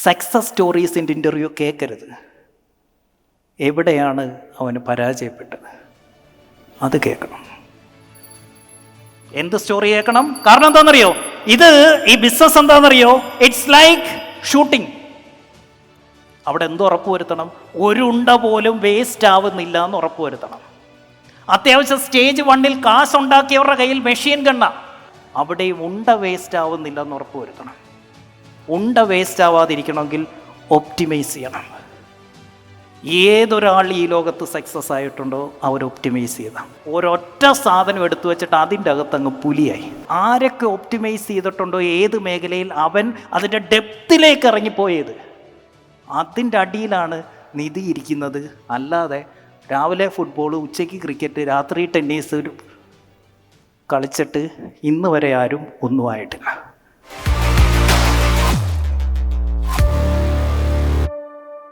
Success സ്റ്റോറീസിൻ്റെ interview കേൾക്കരുത്. എവിടെയാണ് അവന് പരാജയപ്പെട്ടത് അത് കേൾക്കണം. എന്ത് സ്റ്റോറി കേൾക്കണം? കാരണം എന്താണെന്നറിയോ? ഈ ബിസിനസ് എന്താണെന്നറിയോ? It's like shooting. അവിടെ എന്ത് ഉറപ്പുവരുത്തണം? ഒരു ഉണ്ട പോലും വേസ്റ്റ് ആവുന്നില്ല എന്ന് ഉറപ്പുവരുത്തണം. അത്യാവശ്യം സ്റ്റേജ് 1 കാശുണ്ടാക്കിയവരുടെ കയ്യിൽ മെഷീൻ ഗണ്ണ, അവിടെയും ഉണ്ട വേസ്റ്റ് ആവുന്നില്ല എന്ന് ഉറപ്പുവരുത്തണം. ഉണ്ട വേസ്റ്റ് ആവാതിരിക്കണമെങ്കിൽ ഒപ്റ്റിമൈസ് ചെയ്യണം. ഏതൊരാൾ ഈ ലോകത്ത് സക്സസ് ആയിട്ടുണ്ടോ അവർ ഒപ്റ്റിമൈസ് ചെയ്താൽ ഒരൊറ്റ സാധനം എടുത്തു വെച്ചിട്ട് അതിൻ്റെ അകത്തങ്ങ് പുലിയായി. ആരൊക്കെ ഒപ്റ്റിമൈസ് ചെയ്തിട്ടുണ്ടോ ഏത് മേഖലയിൽ അവൻ അതിൻ്റെ ഡെപ്തിലേക്ക് ഇറങ്ങിപ്പോയത്, അതിൻ്റെ അടിയിലാണ് നിധി ഇരിക്കുന്നത്. അല്ലാതെ രാവിലെ ഫുട്ബോൾ, ഉച്ചയ്ക്ക് ക്രിക്കറ്റ്, രാത്രി ടെന്നീസ് കളിച്ചിട്ട് ഇന്ന് വരെ ആരും ഒന്നും ആയിട്ടില്ല.